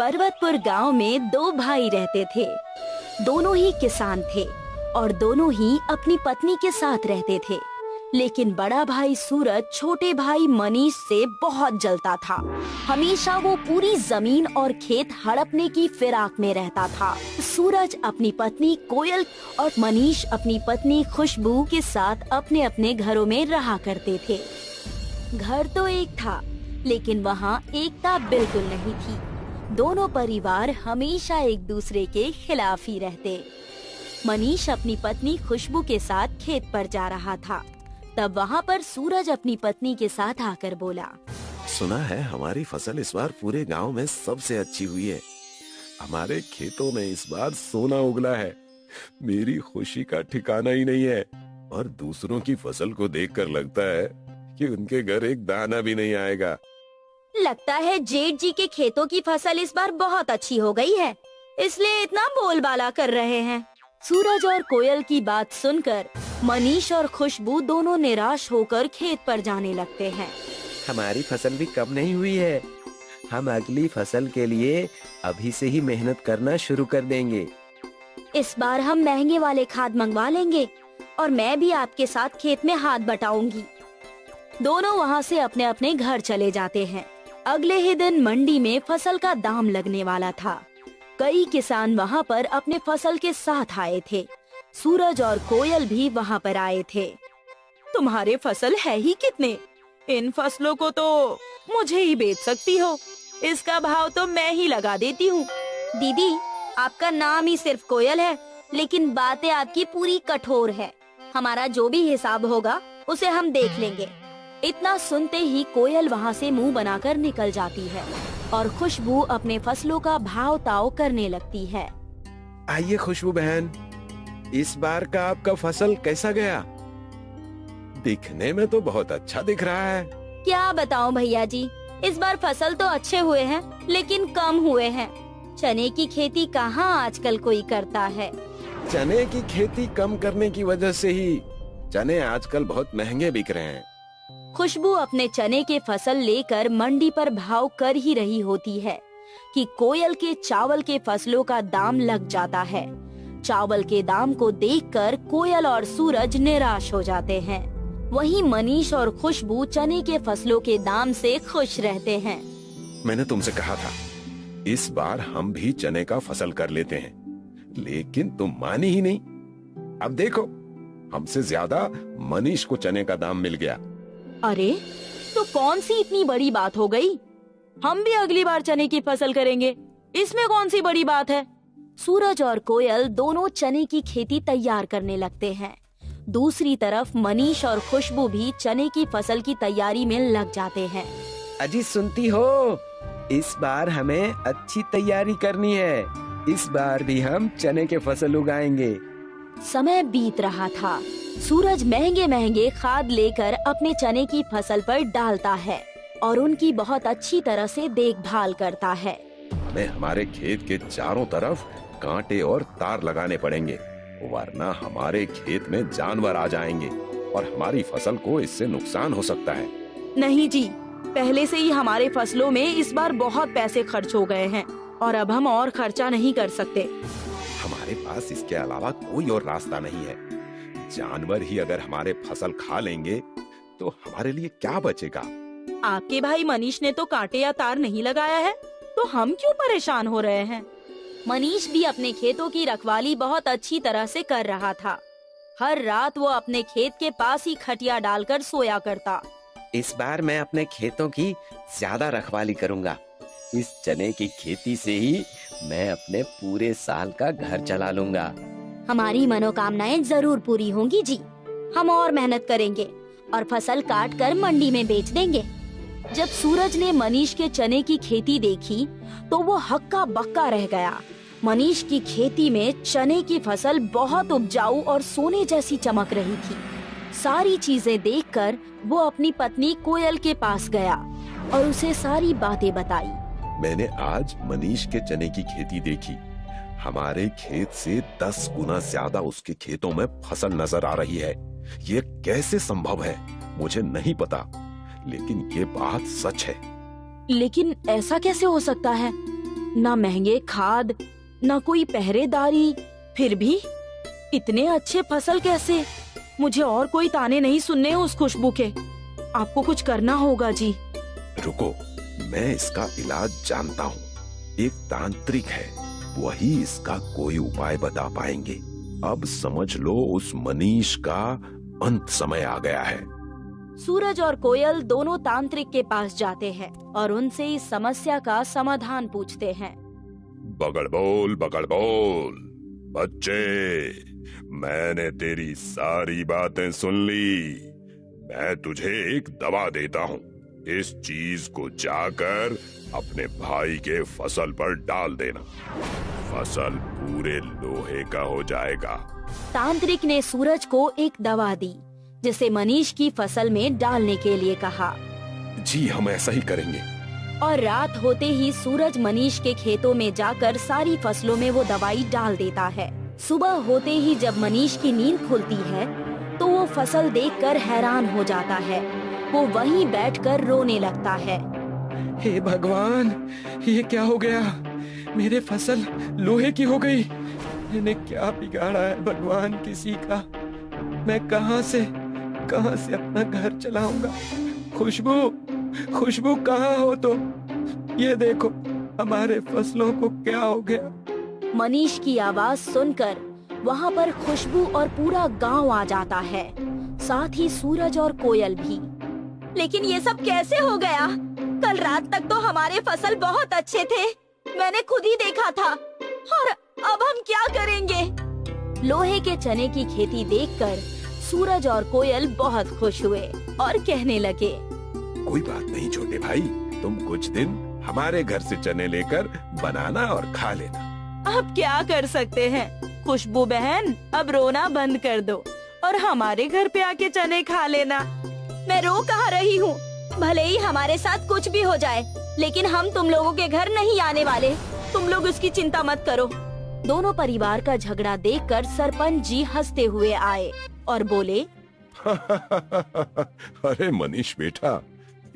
पर्वतपुर गांव में दो भाई रहते थे। दोनों ही किसान थे और दोनों ही अपनी पत्नी के साथ रहते थे। लेकिन बड़ा भाई सूरज छोटे भाई मनीष से बहुत जलता था। हमेशा वो पूरी जमीन और खेत हड़पने की फिराक में रहता था। सूरज अपनी पत्नी कोयल और मनीष अपनी पत्नी खुशबू के साथ अपने अपने घरों में रहा करते थे। घर तो एक था, लेकिन वहाँ एकता बिल्कुल नहीं थी। दोनों परिवार हमेशा एक दूसरे के खिलाफ ही रहते। मनीष अपनी पत्नी खुशबू के साथ खेत पर जा रहा था। तब वहाँ पर सूरज अपनी पत्नी के साथ आकर बोला, सुना है हमारी फसल इस बार पूरे गांव में सबसे अच्छी हुई है। हमारे खेतों में इस बार सोना उगला है। मेरी खुशी का ठिकाना ही नहीं है और दूसरों की फसल को देखकर लगता है कि उनके घर एक दाना भी नहीं आएगा। लगता है जेठ जी के खेतों की फसल इस बार बहुत अच्छी हो गई है, इसलिए इतना बोलबाला कर रहे हैं। सूरज और कोयल की बात सुनकर मनीष और खुशबू दोनों निराश होकर खेत पर जाने लगते हैं। हमारी फसल भी कम नहीं हुई है। हम अगली फसल के लिए अभी से ही मेहनत करना शुरू कर देंगे। इस बार हम महंगे वाले खाद मंगवा लेंगे और मैं भी आपके साथ खेत में हाथ बटाऊंगी। दोनों वहाँ से अपने अपने घर चले जाते हैं। अगले ही दिन मंडी में फसल का दाम लगने वाला था। कई किसान वहाँ पर अपने फसल के साथ आए थे। सूरज और कोयल भी वहाँ पर आए थे। तुम्हारे फसल है ही कितने? इन फसलों को तो मुझे ही बेच सकती हो। इसका भाव तो मैं ही लगा देती हूँ। दीदी, आपका नाम ही सिर्फ कोयल है, लेकिन बातें आपकी पूरी कठोर है। हमारा जो भी हिसाब होगा उसे हम देख लेंगे। इतना सुनते ही कोयल वहाँ से मुंह बनाकर निकल जाती है और खुशबू अपने फसलों का भाव ताव करने लगती है। आइए खुशबू बहन, इस बार का आपका फसल कैसा गया? दिखने में तो बहुत अच्छा दिख रहा है। क्या बताऊं भैया जी, इस बार फसल तो अच्छे हुए हैं, लेकिन कम हुए हैं। चने की खेती कहाँ आजकल कोई करता है। चने की खेती कम करने की वजह से ही चने आजकल बहुत महंगे बिक रहे हैं। खुशबू अपने चने के फसल लेकर मंडी पर भाव कर ही रही होती है कि कोयल के चावल के फसलों का दाम लग जाता है। चावल के दाम को देखकर कोयल और सूरज निराश हो जाते हैं। वहीं मनीष और खुशबू चने के फसलों के दाम से खुश रहते हैं। मैंने तुमसे कहा था इस बार हम भी चने का फसल कर लेते हैं, लेकिन तुम मानी ही नहीं। अब देखो, हमसे ज्यादा मनीष को चने का दाम मिल गया। अरे, तो कौन सी इतनी बड़ी बात हो गई? हम भी अगली बार चने की फसल करेंगे, इसमें कौन सी बड़ी बात है। सूरज और कोयल दोनों चने की खेती तैयार करने लगते हैं। दूसरी तरफ मनीष और खुशबू भी चने की फसल की तैयारी में लग जाते हैं। अजी सुनती हो, इस बार हमें अच्छी तैयारी करनी है। इस बार भी हम चने के फसल उगाएंगे। समय बीत रहा था। सूरज महंगे महंगे खाद लेकर अपने चने की फसल पर डालता है और उनकी बहुत अच्छी तरह से देखभाल करता है। हमें हमारे खेत के चारों तरफ कांटे और तार लगाने पड़ेंगे, वरना हमारे खेत में जानवर आ जाएंगे और हमारी फसल को इससे नुकसान हो सकता है। नहीं जी, पहले से ही हमारे फसलों में इस बार बहुत पैसे खर्च हो गए हैं और अब हम और खर्चा नहीं कर सकते। हमारे पास इसके अलावा कोई और रास्ता नहीं है। जानवर ही अगर हमारे फसल खा लेंगे तो हमारे लिए क्या बचेगा? आपके भाई मनीष ने तो कांटे या तार नहीं लगाया है, तो हम क्यों परेशान हो रहे हैं? मनीष भी अपने खेतों की रखवाली बहुत अच्छी तरह से कर रहा था। हर रात वो अपने खेत के पास ही खटिया डालकर सोया करता। इस बार मैं अपने खेतों की ज्यादा रखवाली करूंगा। इस चने की खेती से ही मैं अपने पूरे साल का घर चला लूंगा। हमारी मनोकामनाएं जरूर पूरी होंगी जी। हम और मेहनत करेंगे और फसल काट कर मंडी में बेच देंगे। जब सूरज ने मनीष के चने की खेती देखी तो वो हक्का बक्का रह गया। मनीष की खेती में चने की फसल बहुत उपजाऊ और सोने जैसी चमक रही थी। सारी चीजें देखकर वो अपनी पत्नी कोयल के पास गया और उसे सारी बातें बताई। मैंने आज मनीष के चने की खेती देखी। हमारे खेत से 10 गुना ज्यादा उसके खेतों में फसल नजर आ रही है। ये कैसे संभव है मुझे नहीं पता, लेकिन ये बात सच है। लेकिन ऐसा कैसे हो सकता है? ना महंगे खाद, ना कोई पहरेदारी, फिर भी इतने अच्छे फसल कैसे? मुझे और कोई ताने नहीं सुनने उस खुशबू के। आपको कुछ करना होगा जी। रुको, मैं इसका इलाज जानता हूँ। एक तांत्रिक है, वही इसका कोई उपाय बता पाएंगे। अब समझ लो उस मनीष का अंत समय आ गया है। सूरज और कोयल दोनों तांत्रिक के पास जाते हैं और उनसे इस समस्या का समाधान पूछते हैं। बगड़ बोल बच्चे, मैंने तेरी सारी बातें सुन ली। मैं तुझे एक दवा देता हूँ। इस चीज को जाकर अपने भाई के फसल पर डाल देना। फसल पूरे लोहे का हो जाएगा। तांत्रिक ने सूरज को एक दवा दी, जिसे मनीष की फसल में डालने के लिए कहा। जी, हम ऐसा ही करेंगे। और रात होते ही सूरज मनीष के खेतों में जाकर सारी फसलों में वो दवाई डाल देता है। सुबह होते ही जब मनीष की नींद खुलती है तो वो फसल देखकर हैरान हो जाता है। वो वहीं बैठकर रोने लगता है। हे भगवान, ये क्या हो गया? मेरे फसल लोहे की हो गई। मैंने क्या बिगाड़ा है भगवान किसी का? मैं कहां से अपना घर चलाऊंगा? खुशबू कहाँ हो तुम? ये देखो, हमारे फसलों को क्या हो गया? मनीष की आवाज सुनकर वहाँ पर खुशबू और पूरा गांव आ जाता है, साथ ही सूरज और कोयल भी। लेकिन ये सब कैसे हो गया? कल रात तक तो हमारे फसल बहुत अच्छे थे, मैंने खुद ही देखा था। और अब हम क्या करेंगे? लोहे के चने की खेती देखकर सूरज और कोयल बहुत खुश हुए और कहने लगे, कोई बात नहीं छोटे भाई, तुम कुछ दिन हमारे घर से चने लेकर बनाना और खा लेना। अब क्या कर सकते हैं? खुशबू बहन, अब रोना बंद कर दो और हमारे घर पे आके चने खा लेना। मैं रो कहाँ रही हूँ? भले ही हमारे साथ कुछ भी हो जाए, लेकिन हम तुम लोगों के घर नहीं आने वाले। तुम लोग उसकी चिंता मत करो। दोनों परिवार का झगड़ा देखकर सरपंच जी हंसते हुए आए और बोले, अरे मनीष बेटा,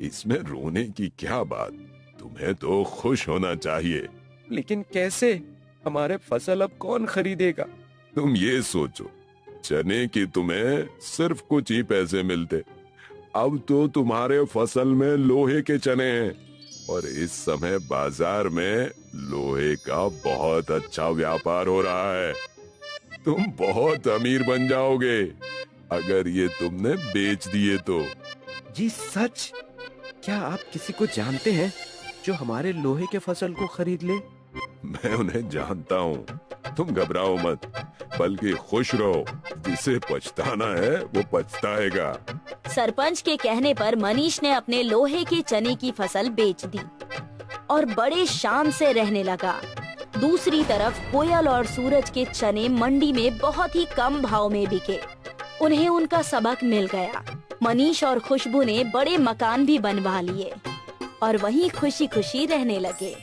इसमें रोने की क्या बात? तुम्हें तो खुश होना चाहिए। लेकिन कैसे? हमारे फसल अब कौन खरीदेगा? तुम ये सोचो, चने की तुम्हें सिर्फ कुछ ही पैसे मिलते, अब तो तुम्हारे फसल में लोहे के चने हैं और इस समय बाजार में लोहे का बहुत अच्छा व्यापार हो रहा है। तुम बहुत अमीर बन जाओगे अगर ये तुमने बेच दिए तो। जी सच? क्या आप किसी को जानते हैं जो हमारे लोहे के फसल को खरीद ले? मैं उन्हें जानता हूँ, तुम घबराओ मत, बल्कि खुश रहो। जिसे पछताना है वो पछताएगा। सरपंच के कहने पर मनीष ने अपने लोहे के चने की फसल बेच दी और बड़े शान से रहने लगा। दूसरी तरफ कोयल और सूरज के चने मंडी में बहुत ही कम भाव में बिके। उन्हें उनका सबक मिल गया। मनीष और खुशबू ने बड़े मकान भी बनवा लिए और वहीं खुशी खुशी रहने लगे।